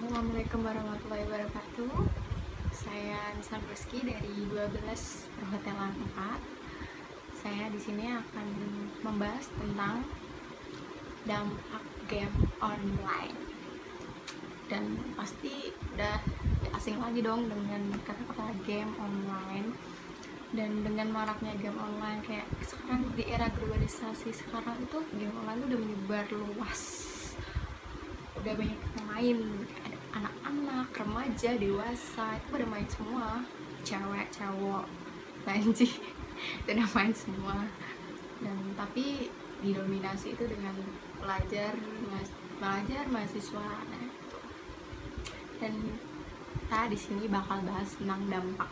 Assalamualaikum warahmatullahi wabarakatuh. Saya Nisa Rizky dari 12 Perhotelan 4. Saya di sini akan membahas tentang dampak game online. Dan pasti udah asing lagi dong dengan kata-kata game online. Dan dengan maraknya game online, kayak sekarang di era globalisasi sekarang itu game online udah menyebar luas, udah banyak pemain, ada anak-anak, remaja, dewasa, itu pada main semua, cewek, cowok, banji itu udah main semua. Dan tapi didominasi itu dengan pelajar, mahasiswa. Nah, dan kita di sini bakal bahas tentang dampak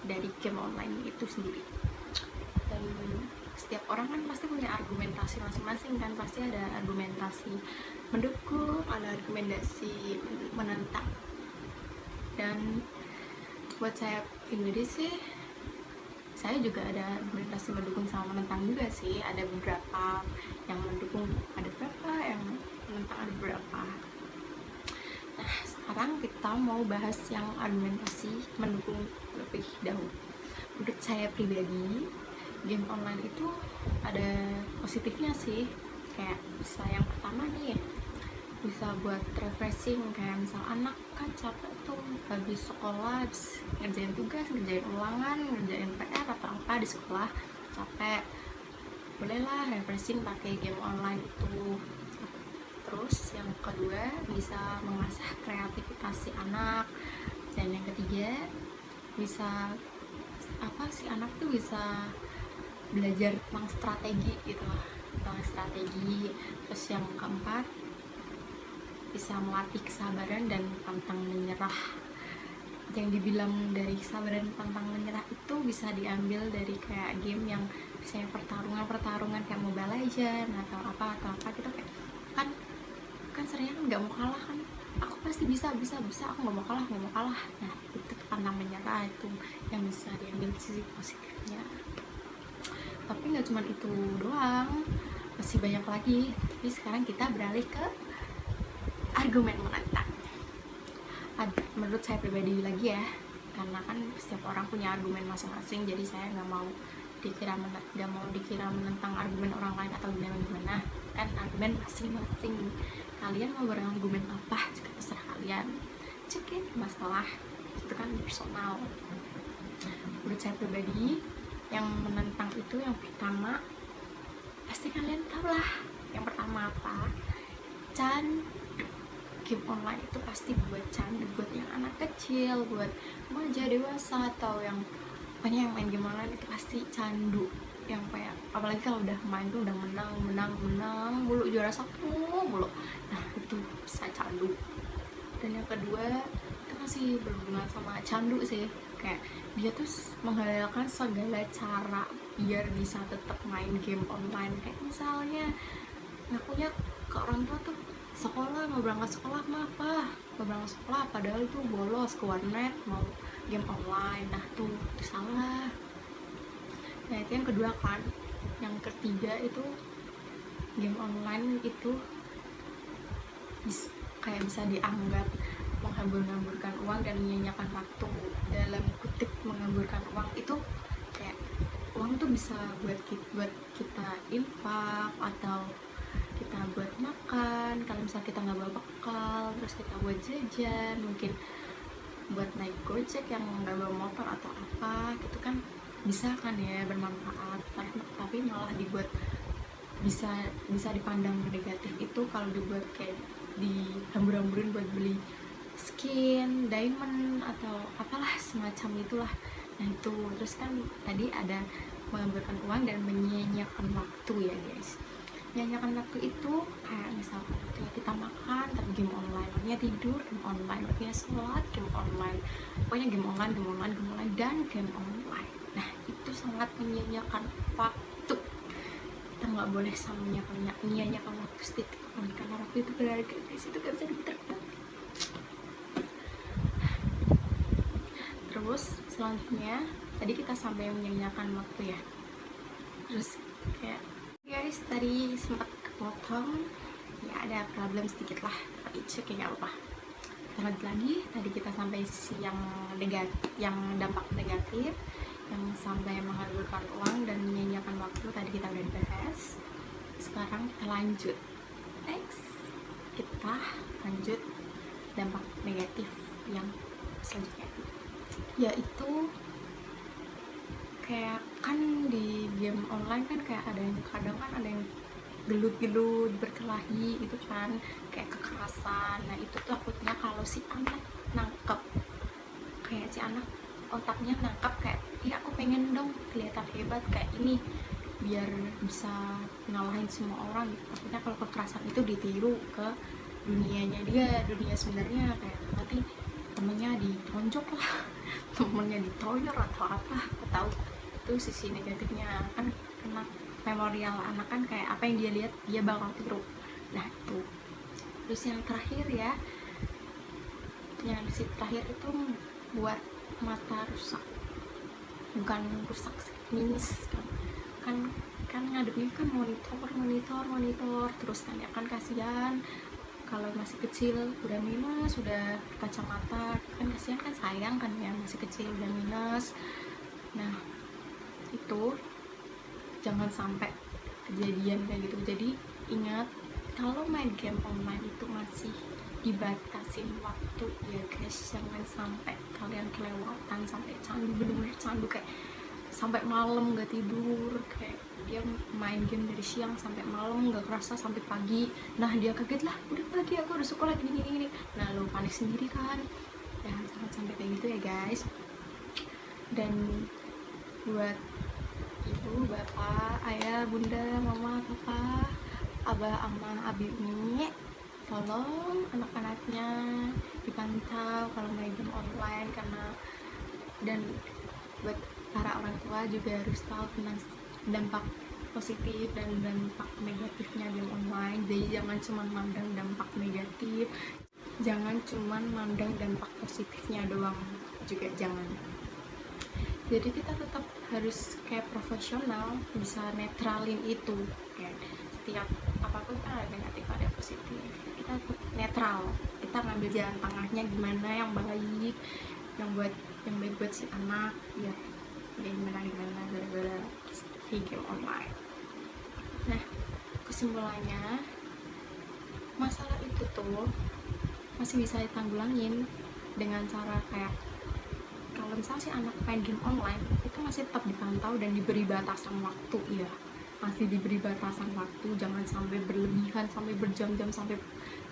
dari game online itu sendiri. Dan setiap orang kan pasti punya argumentasi masing-masing kan, pasti ada argumentasi mendukung, ada argumentasi menentang. Dan buat saya pribadi sih, saya juga ada argumentasi mendukung sama menentang juga sih. Ada beberapa yang mendukung, ada beberapa yang menentang, ada beberapa. Nah, sekarang kita mau bahas yang argumentasi mendukung lebih dahulu. Menurut saya pribadi, game online itu ada positifnya sih. Kayak bisa, yang pertama nih, bisa buat refreshing. Kayak misal anak kan capek tuh habis sekolah, habis ngerjain tugas, ngerjain ulangan, ngerjain PR atau apa di sekolah, capek, bolehlah refreshing pakai game online itu. Terus yang kedua, bisa mengasah kreativitas si anak. Dan yang ketiga, bisa si anak tuh bisa belajar tentang strategi gitu lah, tentang strategi. Terus yang keempat, bisa melatih kesabaran dan pantang menyerah. Yang dibilang dari kesabaran pantang menyerah itu bisa diambil dari kayak game yang misalnya pertarungan kayak Mobile Legends atau apa gitu. Kayak kan seringnya kan nggak mau kalah kan, aku pasti bisa, aku nggak mau kalah. Nah, itu pantang menyerah, itu yang bisa diambil sisi positifnya. Tapi nggak cuma itu doang, masih banyak lagi. Tapi sekarang kita beralih ke argumen menentang. Menurut saya pribadi lagi ya, karena kan setiap orang punya argumen masing-masing, jadi saya nggak mau dikira menentang argumen orang lain atau gimana. Kan argumen masing-masing, kalian mau berargumen apa juga terserah kalian, cekin masalah itu kan personal. Menurut saya pribadi, yang menentang itu yang pertama, pasti kalian tahu lah yang pertama apa. Game online itu pasti buat candu, buat yang anak kecil, buat remaja, dewasa, atau yang pokoknya yang main game online itu pasti candu. Yang kayak apalagi kalau udah main tuh udah menang mulu, juara satu mulu, nah itu bisa candu. Dan yang kedua, itu masih berhubungan sama candu sih, kayak dia tuh menghalalkan segala cara biar bisa tetap main game online. Kayak misalnya ngakunya ke orang tua tuh mau berangkat sekolah padahal tuh bolos ke warnet mau game online. Nah tuh itu salah. Nah itu yang kedua kan. Yang ketiga itu, game online itu kayak bisa dianggap menghambur-hamburkan uang dan menyanyiakan waktu. Dalam kutip menghamburkan uang itu kayak uang tuh bisa buat kita infak, atau kita buat makan kalau misalnya kita nggak bawa bekal, terus kita buat jajan, mungkin buat naik gojek yang nggak bawa motor atau apa gitu kan, bisa kan ya bermanfaat. Tapi malah dibuat bisa dipandang negatif itu kalau dibuat kayak dihambur-hamburin buat beli skin, diamond, atau apalah semacam itulah. Nah itu, terus kan tadi ada menghamburkan uang dan menyia-nyiakan waktu ya guys. Menyanyiakan waktu itu kayak misalkan kita makan tapi game online, waktunya tidur game online, waktunya sholat game online, pokoknya game online dan game online. Nah itu sangat menyia-nyiakan waktu. Kita nggak boleh sama menyia-nyiakan waktu sedikit pun, karena waktu itu berharga guys, itu gak bisa diputar. Terus selanjutnya tadi kita sampai menyia-nyiakan waktu ya. Terus kayak guys, tadi sempat kepotong ya, ada problem sedikit lah, tapi it's okay, gak apa-apa. kita lanjut lagi. Tadi kita sampai sisi yang yang dampak negatif, yang sampai menghasilkan uang dan menyanyiakan waktu, tadi kita udah bahas. Sekarang kita lanjut, next kita lanjut dampak negatif yang selanjutnya, yaitu kayak kan di game online kan kayak ada yang kadang kan ada yang gelut-gelut, berkelahi gitu kan, kayak kekerasan. Nah itu tuh takutnya kalau si anak nangkep, kayak si anak otaknya nangkap kayak, iya aku pengen dong kelihatan hebat kayak ini biar bisa ngalahin semua orang gitu. Takutnya kalau kekerasan itu ditiru ke dunianya dia, dunia sebenarnya kayak nanti temennya ditonjok lah temennya ditoyor atau apa, tahu itu sisi negatifnya kan. Kena memorial anak kan kayak apa yang dia lihat dia bakal tiru. Nah itu. Terus yang terakhir ya, yang sisi terakhir itu buat mata rusak, bukan rusak minus kan ngadepnya kan monitor terus kan ya kan, kasihan kalau masih kecil udah minus, udah kacamata kan, kasihan kan, sayang kan ya, masih kecil udah minus. Nah itu jangan sampai kejadian kayak gitu. Jadi ingat, kalau main game online itu masih dibatasin waktu ya guys, jangan sampai kalian kelewatan sampai candu, bener-bener candu kayak sampai malam gak tidur, kayak dia main game dari siang sampai malam gak kerasa sampai pagi. Nah dia kaget lah, udah pagi aku udah sekolah gini. Nah lo panik sendiri kan ya, jangan sampai kayak gitu ya guys. Dan buat ibu, bapak, ayah, bunda, mama, papa, abah, ama, abi, umi, tolong anak-anaknya dipantau kalau main game online, karena dan buat para orang tua juga harus tahu tentang dampak positif dan dampak negatifnya game online. Jadi jangan cuma mandang dampak negatif, jangan cuma mandang dampak positifnya doang juga, jangan. Jadi kita tetap harus kayak profesional, bisa netralin itu kayak setiap apapun kan ada negatif ada positif, kita tetap netral, kita ngambil jalan tengahnya gimana yang baik, yang baik buat si anak ya, gimana gara-gara game online. Nah kesimpulannya, masalah itu tuh masih bisa ditanggulangin dengan cara kayak, kalau misalnya si anak main game online itu masih tetap dipantau dan diberi batasan waktu ya, masih diberi batasan waktu, jangan sampai berlebihan sampai berjam-jam, sampai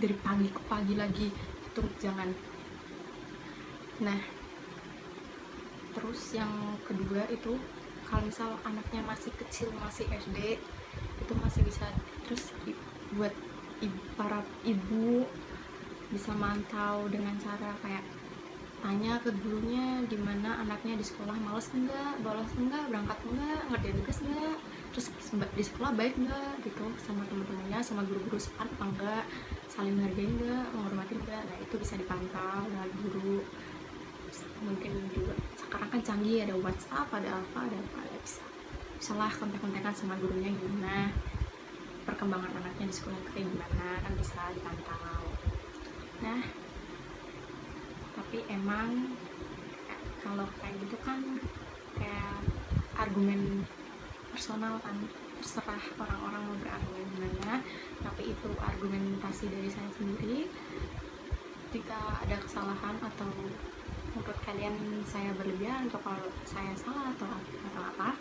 dari pagi ke pagi lagi, itu jangan. Nah terus yang kedua itu, kalau misal anaknya masih kecil, masih SD, itu masih bisa terus buat para ibu bisa mantau dengan cara kayak tanya ke gurunya gimana anaknya di sekolah, males enggak, bolos enggak, berangkat enggak, ngerjain tugas enggak, terus di sekolah baik enggak gitu sama teman-temannya, sama guru-guru sepan apa enggak, saling menghargai enggak, menghormati enggak. Nah itu bisa dipantau dengan guru. Mungkin juga sekarang kan canggih, ada WhatsApp, ada apa ya bisa lah kontak-kontakan sama gurunya gimana perkembangan anaknya di sekolah kayak gimana, kan bisa dipantau. Nah tapi emang kalau kayak gitu kan kayak argumen personal kan, terserah orang-orang mau berargumen gimana, tapi itu argumentasi dari saya sendiri. Jika ada kesalahan atau menurut kalian saya berlebihan, atau kalau saya salah atau apa,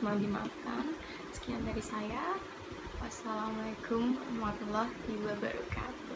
mohon dimaafkan. Sekian dari saya, wassalamualaikum warahmatullahi wabarakatuh.